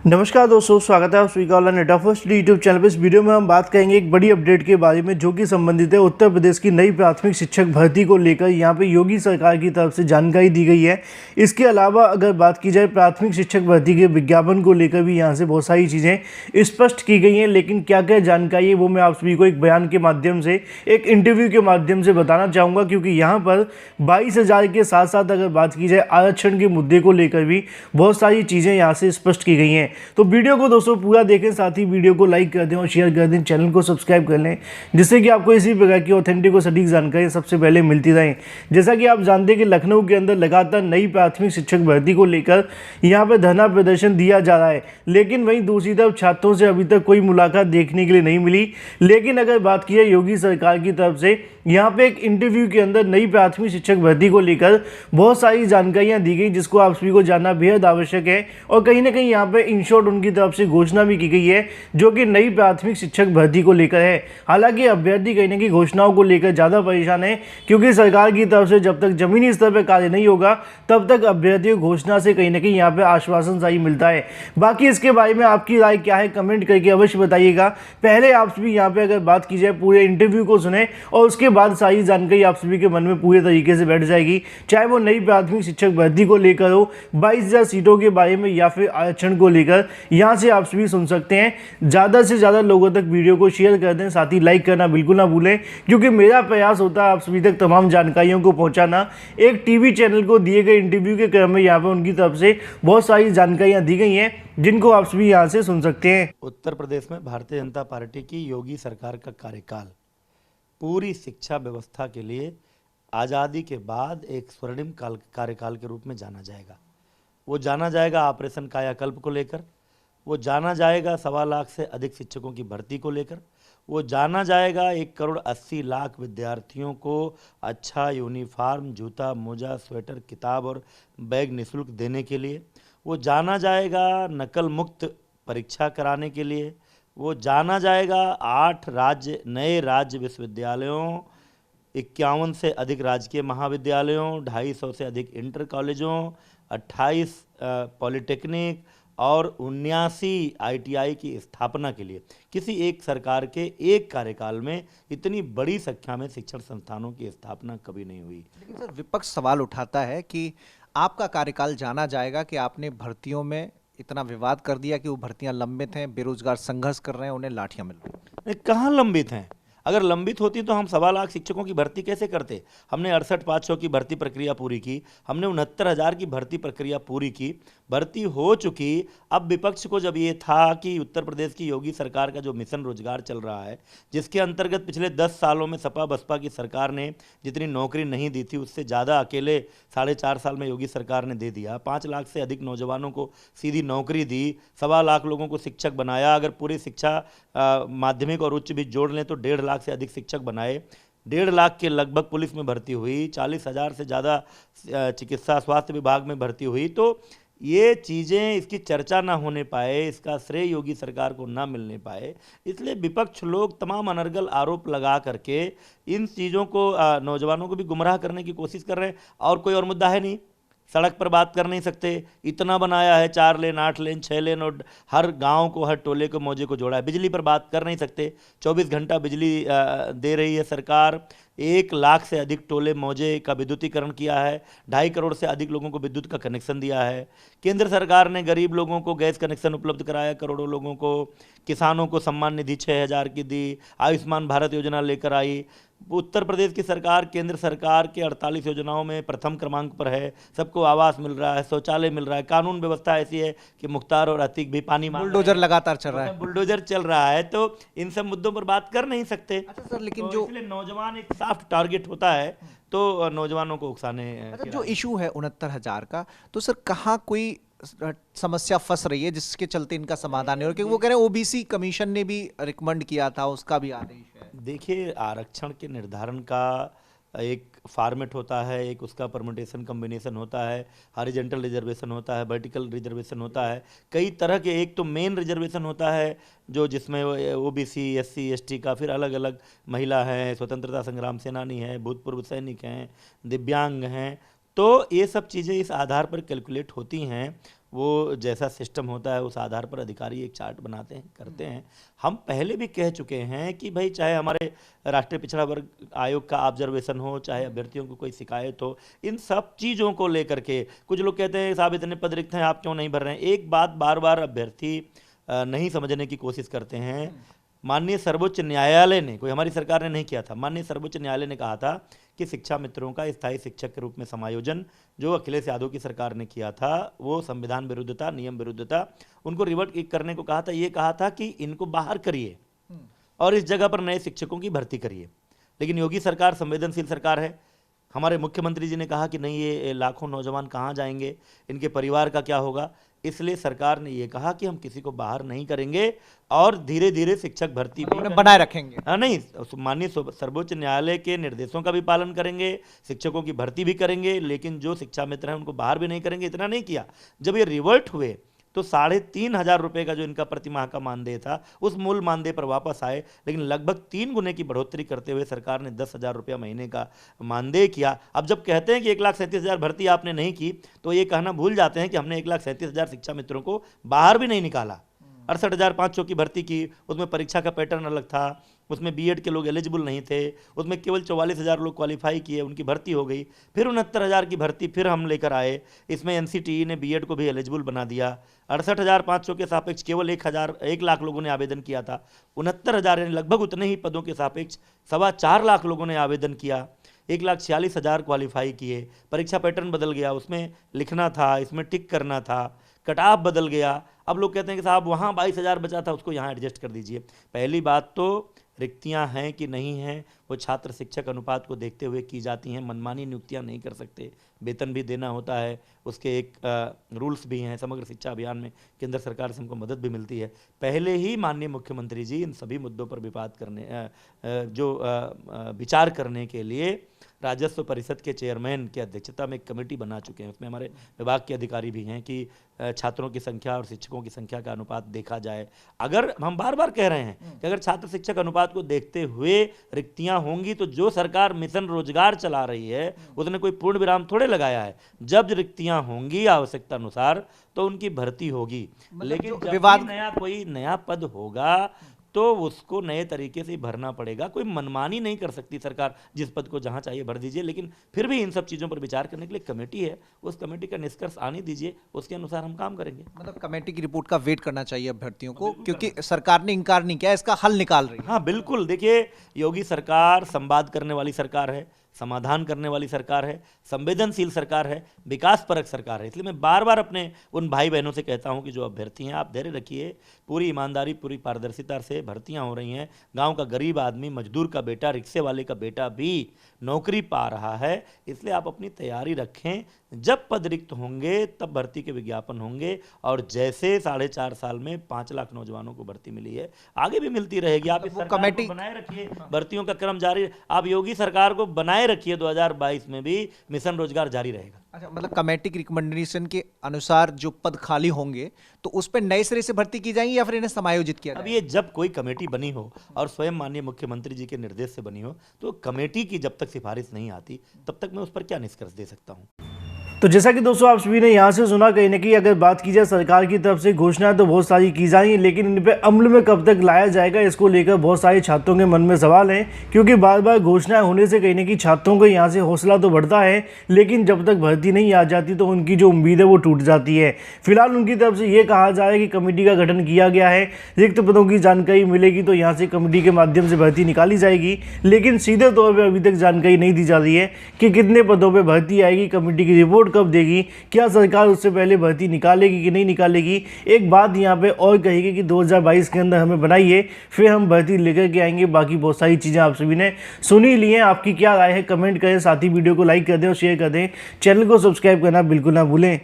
नमस्कार दोस्तों, स्वागत है आप सभी का ऑनलाइन नेटा फर्स्ट यूट्यूब चैनल पर। इस वीडियो में हम बात करेंगे एक बड़ी अपडेट के बारे में जो कि संबंधित है उत्तर प्रदेश की नई प्राथमिक शिक्षक भर्ती को लेकर। यहाँ पे योगी सरकार की तरफ से जानकारी दी गई है। इसके अलावा अगर बात की जाए प्राथमिक शिक्षक भर्ती के विज्ञापन को लेकर भी यहाँ से बहुत सारी चीज़ें स्पष्ट की गई हैं। लेकिन क्या क्या जानकारी है वो मैं आप सभी को एक बयान के माध्यम से, एक इंटरव्यू के माध्यम से बताना चाहूँगा, क्योंकि यहाँ पर 22,000 के साथ साथ अगर बात की जाए आरक्षण के मुद्दे को लेकर भी बहुत सारी चीज़ें यहाँ से स्पष्ट की गई हैं। तो वीडियो को दोस्तों पूरा देखें, साथ ही वीडियो को लाइक कर दें और शेयर कर दें, चैनल को सब्सक्राइब कर लें, जिससे कि आपको इसी प्रकार की ऑथेंटिक और सटीक जानकारी सबसे पहले मिलती रहें। जैसा कि आप जानते हैं कि लखनऊ के अंदर लगातार नई प्राथमिक शिक्षक भर्ती को लेकर यहाँ पर धरना प्रदर्शन दिया जा रहा है, लेकिन वहीं दूसरी तरफ छात्रों से अभी तक कोई मुलाकात देखने के लिए नहीं मिली। लेकिन अगर बात की जाए योगी सरकार की तरफ से यहाँ पे एक इंटरव्यू के अंदर नई प्राथमिक शिक्षक भर्ती को लेकर बहुत सारी जानकारियां दी गई, जिसको आप सभी को जानना बेहद आवश्यक है। और कहीं ना कहीं यहाँ पे इन शॉर्ट उनकी तरफ से घोषणा भी की गई है जो कि नई प्राथमिक शिक्षक भर्ती को लेकर है। हालांकि अभ्यर्थी कहीं ना कहीं घोषणाओं को लेकर ज़्यादा परेशान है, क्योंकि सरकार की तरफ से जब तक जमीनी स्तर पर कार्य नहीं होगा तब तक अभ्यर्थियों की घोषणा से कहीं ना कहीं यहाँ पे आश्वासन सही मिलता है। बाकी इसके बारे में आपकी राय क्या है, कमेंट करके अवश्य बताइएगा। पहले आप सभी यहाँ पे अगर बात की जाए पूरे इंटरव्यू को सुने और उसके बाद सारी जानकारी आप सभी के मन में पूरे तरीके से बैठ जाएगी, चाहे वो नई प्राथमिक शिक्षक भर्ती को लेकर हो, 22,000 सीटों के बारे में या फिर आरक्षण को लेकर। यहां से आप सभी सुन सकते हैं। ज़्यादा से ज़्यादा लोगों तक वीडियो को शेयर कर दें, साथ ही लाइक करना बिल्कुल ना भूलें, क्योंकि मेरा प्रयास होता है आप सभी तक तमाम जानकारियों को पहुंचाना। एक टीवी चैनल को दिए गए इंटरव्यू के क्रम में यहाँ पर उनकी तरफ से बहुत सारी जानकारियाँ दी गई हैं, जिनको आप सभी यहाँ से सुन सकते हैं। उत्तर प्रदेश में भारतीय जनता पार्टी की योगी सरकार का कार्यकाल पूरी शिक्षा व्यवस्था के लिए आज़ादी के बाद एक स्वर्णिम कार्यकाल के रूप में जाना जाएगा। वो जाना जाएगा ऑपरेशन कायाकल्प को लेकर, वो जाना जाएगा 1.25 लाख से अधिक शिक्षकों की भर्ती को लेकर, वो जाना जाएगा 1,80,00,000 विद्यार्थियों को अच्छा यूनिफॉर्म, जूता, मोजा, स्वेटर, किताब और बैग निःशुल्क देने के लिए, वो जाना जाएगा नकल मुक्त परीक्षा कराने के लिए, वो जाना जाएगा 8 नए राज्य विश्वविद्यालयों, 51 से अधिक राजकीय महाविद्यालयों, 250 से अधिक इंटर कॉलेजों, 28 पॉलिटेक्निक और 79 ITI की स्थापना के लिए। किसी एक सरकार के एक कार्यकाल में इतनी बड़ी संख्या में शिक्षण संस्थानों की स्थापना कभी नहीं हुई। लेकिन सर, विपक्ष सवाल उठाता है कि आपका कार्यकाल जाना जाएगा कि आपने भर्तियों में इतना विवाद कर दिया कि वो भर्तियां लंबित हैं, बेरोजगार संघर्ष कर रहे हैं, उन्हें लाठियां मिल रही हैं। कहाँ लंबित हैं? अगर लंबित होती तो हम 1.25 लाख शिक्षकों की भर्ती कैसे करते? हमने 68,500 की भर्ती प्रक्रिया पूरी की, हमने 69,000 की भर्ती प्रक्रिया पूरी की, भर्ती हो चुकी। अब विपक्ष को जब ये था कि उत्तर प्रदेश की योगी सरकार का जो मिशन रोजगार चल रहा है, जिसके अंतर्गत पिछले 10 सालों में सपा बसपा की सरकार ने जितनी नौकरी नहीं दी थी उससे ज़्यादा अकेले 4.5 साल में योगी सरकार ने दे दिया। 5 लाख से अधिक नौजवानों को सीधी नौकरी दी, 1.25 लाख लोगों को शिक्षक बनाया। अगर पूरी शिक्षा माध्यमिक और उच्च भी जोड़ लें तो 1.5 लाख से अधिक शिक्षक बनाए, 1.5 लाख के लगभग पुलिस में भर्ती हुई, 40,000 से ज़्यादा चिकित्सा स्वास्थ्य विभाग में भर्ती हुई। तो ये चीज़ें, इसकी चर्चा ना होने पाए, इसका श्रेय योगी सरकार को ना मिलने पाए, इसलिए विपक्ष लोग तमाम अनर्गल आरोप लगा करके इन चीज़ों को, नौजवानों को भी गुमराह करने की कोशिश कर रहे हैं। और कोई और मुद्दा है नहीं, सड़क पर बात कर नहीं सकते, इतना बनाया है 4 लेन 8 लेन 6 लेन और हर गांव को, हर टोले को, मौजे को जोड़ा है। बिजली पर बात कर नहीं सकते, 24 घंटा बिजली दे रही है सरकार। 1 लाख से अधिक टोले मौजे का विद्युतीकरण किया है, 2.5 करोड़ से अधिक लोगों को विद्युत का कनेक्शन दिया है। केंद्र सरकार ने गरीब लोगों को गैस कनेक्शन उपलब्ध कराया, करोड़ों लोगों को, किसानों को सम्मान निधि 6,000 की दी, आयुष्मान भारत योजना लेकर आई। उत्तर प्रदेश की सरकार केंद्र सरकार के 48 योजनाओं में प्रथम क्रमांक पर है। सबको आवास मिल रहा है, शौचालय मिल रहा है, कानून व्यवस्था ऐसी है कि मुख्तार और अतीक भी पानी मांग रहे हैं। बुलडोजर लगातार चल रहा है, बुलडोजर चल रहा है, तो इन सब मुद्दों पर बात कर नहीं सकते। अच्छा सर, लेकिन तो जो इसलिए नौजवान एक सॉफ्ट टारगेट होता है, तो नौजवानों को उकसाने। अच्छा, जो इशू है 69,000 का, तो सर कहाँ कोई समस्या फंस रही है जिसके चलते इनका समाधान नहीं हो रहा? क्योंकि वो कह रहे हैं ओबीसी कमीशन ने भी रिकमेंड किया था, उसका भी आदेश है। देखिए, आरक्षण के निर्धारण का एक फॉर्मेट होता है, एक उसका परमुटेशन कम्बिनेशन होता है, हॉरिजॉन्टल रिजर्वेशन होता है, वर्टिकल रिजर्वेशन होता है, कई तरह के। एक तो मेन रिजर्वेशन होता है जो जिसमें ओबीसी SC ST का, फिर अलग अलग महिला हैं, स्वतंत्रता संग्राम सेनानी हैं, भूतपूर्व सैनिक हैं, दिव्यांग हैं। तो ये सब चीज़ें इस आधार पर कैलकुलेट होती हैं वो जैसा सिस्टम होता है उस आधार पर अधिकारी एक चार्ट बनाते हैं, करते हैं। हम पहले भी कह चुके हैं कि भाई चाहे हमारे राष्ट्रीय पिछड़ा वर्ग आयोग का ऑब्जर्वेशन हो, चाहे अभ्यर्थियों को कोई शिकायत हो, इन सब चीज़ों को लेकर के कुछ लोग कहते हैं साहब इतने पद रिक्त हैं आप क्यों नहीं भर रहे हैं। एक बात बार बार अभ्यर्थी नहीं समझने की कोशिश करते हैं। माननीय सर्वोच्च न्यायालय ने, कोई हमारी सरकार ने नहीं किया था, माननीय सर्वोच्च न्यायालय ने कहा था कि शिक्षा मित्रों का स्थायी शिक्षक के रूप में समायोजन जो अखिलेश यादव की सरकार ने किया था वो संविधान विरुद्ध था, नियम विरुद्ध था। उनको रिवर्ट करने को कहा था, ये कहा था कि इनको बाहर करिए और इस जगह पर नए शिक्षकों की भर्ती करिए। लेकिन योगी सरकार संवेदनशील सरकार है। हमारे मुख्यमंत्री जी ने कहा कि नहीं, ये लाखों नौजवान कहाँ जाएंगे, इनके परिवार का क्या होगा। इसलिए सरकार ने ये कहा कि हम किसी को बाहर नहीं करेंगे और धीरे धीरे शिक्षक भर्ती भी उन्हें बनाए रखेंगे। नहीं, माननीय सर्वोच्च न्यायालय के निर्देशों का भी पालन करेंगे, शिक्षकों की भर्ती भी करेंगे, लेकिन जो शिक्षा मित्र हैं उनको बाहर भी नहीं करेंगे। इतना नहीं किया, जब ये रिवर्ट हुए तो 3,500 रुपये का जो इनका प्रति माह का मानदेय था उस मूल मानदेय पर वापस आए। लेकिन लगभग 3 गुने की बढ़ोतरी करते हुए सरकार ने 10,000 रुपया महीने का मानदेय किया। अब जब कहते हैं कि 1,37,000 भर्ती आपने नहीं की, तो ये कहना भूल जाते हैं कि हमने 1,37,000 शिक्षा मित्रों को बाहर भी नहीं निकाला। 68,500 की भर्ती की, उसमें परीक्षा का पैटर्न अलग था, उसमें बीएड के लोग एलिजिबल नहीं थे, उसमें केवल 44,000 लोग क्वालिफाई किए, उनकी भर्ती हो गई। फिर 69,000 की भर्ती फिर हम लेकर आए, इसमें एनसीटीई ने बीएड को भी एलिजिबल बना दिया। 68,500 के सापेक्ष केवल 1 लाख लोगों ने आवेदन किया था। 69,000 यानी लगभग उतने ही पदों के सापेक्ष 4.25 लाख लोगों ने आवेदन किया। 1,46,000 क्वालिफाई किए। परीक्षा पैटर्न बदल गया, उसमें लिखना था, इसमें टिक करना था, कट ऑफ बदल गया। अब लोग कहते हैं कि साहब वहाँ 22,000 बचा था, उसको यहाँ एडजस्ट कर दीजिए। पहली बात तो रिक्तियां हैं कि नहीं हैं वो छात्र शिक्षक अनुपात को देखते हुए की जाती हैं। मनमानी नियुक्तियां नहीं कर सकते, वेतन भी देना होता है, उसके एक रूल्स भी हैं। समग्र शिक्षा अभियान में केंद्र सरकार से हमको मदद भी मिलती है। पहले ही माननीय मुख्यमंत्री जी इन सभी मुद्दों पर विचार करने के लिए राजस्व परिषद के चेयरमैन की अध्यक्षता में एक कमेटी बना चुके हैं। उसमें हमारे विभाग के अधिकारी भी हैं कि छात्रों की संख्या और शिक्षकों की संख्या का अनुपात देखा जाए। अगर हम बार बार कह रहे हैं कि अगर छात्र शिक्षक अनुपात को देखते हुए रिक्तियां होंगी तो जो सरकार मिशन रोजगार चला रही है उसने कोई पूर्ण विराम थोड़े लगाया है। जब रिक्तियां होंगी आवश्यकता अनुसार तो उनकी भर्ती होगी। लेकिन जब भी कोई नया पद होगा तो उसको नए तरीके से भरना पड़ेगा। कोई मनमानी नहीं कर सकती सरकार, जिस पद को जहां चाहिए भर दीजिए। लेकिन फिर भी इन सब चीज़ों पर विचार करने के लिए कमेटी है, उस कमेटी का निष्कर्ष आने दीजिए, उसके अनुसार हम काम करेंगे। मतलब कमेटी की रिपोर्ट का वेट करना चाहिए अभ्यर्थियों को, क्योंकि सरकार ने इनकार नहीं किया, इसका हल निकाल रही है। हाँ बिल्कुल, देखिए योगी सरकार संवाद करने वाली सरकार है, समाधान करने वाली सरकार है, संवेदनशील सरकार है, विकास परक सरकार है। इसलिए मैं बार बार अपने उन भाई बहनों से कहता हूं कि जो अभ्यर्थी हैं आप धैर्य रखिए, पूरी ईमानदारी पूरी पारदर्शिता से भर्तियां हो रही हैं। गांव का गरीब आदमी, मजदूर का बेटा, रिक्शे वाले का बेटा भी नौकरी पा रहा है। इसलिए आप अपनी तैयारी रखें, जब पद रिक्त होंगे तब भर्ती के विज्ञापन होंगे। और जैसे 4.5 साल में 5 लाख नौजवानों को भर्ती मिली है, आगे भी मिलती रहेगी। आप इस सरकार को बनाए रखिए, भर्तियों का क्रम जारी, आप योगी सरकार को बनाए रखिए, 2022 में भी मिशन रोजगार जारी रहेगा। अच्छा, मतलब कमेटी की रिकमेंडेशन के अनुसार जो पद खाली होंगे तो उस पर नए सिरे से भर्ती की जाएंगी या फिर इन्हें समायोजित किया जाएगा? अब ये जब कोई कमेटी बनी हो और स्वयं माननीय मुख्यमंत्री जी के निर्देश से बनी हो, तो कमेटी की जब तक सिफारिश नहीं आती तब तक मैं उस पर क्या निष्कर्ष दे सकता हूँ। तो जैसा कि दोस्तों आप सभी ने यहाँ से सुना, कहीं ना कहीं अगर बात की जाए सरकार की तरफ से घोषणाएं तो बहुत सारी की जाएंगी, लेकिन इन पे अमल में कब तक लाया जाएगा इसको लेकर बहुत सारे छात्रों के मन में सवाल हैं। क्योंकि बार बार घोषणाएं होने से कहीं ना कहीं छात्रों को यहाँ से हौसला तो बढ़ता है, लेकिन जब तक भर्ती नहीं आ जाती तो उनकी जो उम्मीद है वो टूट जाती है। फिलहाल उनकी तरफ से ये कहा जा रहा है कि कमेटी का गठन किया गया है, रिक्त पदों की जानकारी मिलेगी तो यहाँ से कमेटी के माध्यम से भर्ती निकाली जाएगी। लेकिन सीधे तौर पर अभी तक जानकारी नहीं दी जा रही है कि कितने पदों पर भर्ती आएगी, कमेटी की रिपोर्ट कब देगी, क्या सरकार उससे पहले भर्ती निकालेगी कि नहीं निकालेगी। एक बात यहाँ पे और कहेगी कि 2022 के अंदर हमें बनाइए, फिर हम भर्ती लेकर के आएंगे। बाकी बहुत सारी चीज़ें आप सभी ने सुनी ली हैं। आपकी क्या राय है कमेंट करें, साथ ही वीडियो को लाइक कर दें और शेयर कर दें। चैनल को सब्सक्राइब करना बिल्कुल ना भूलें।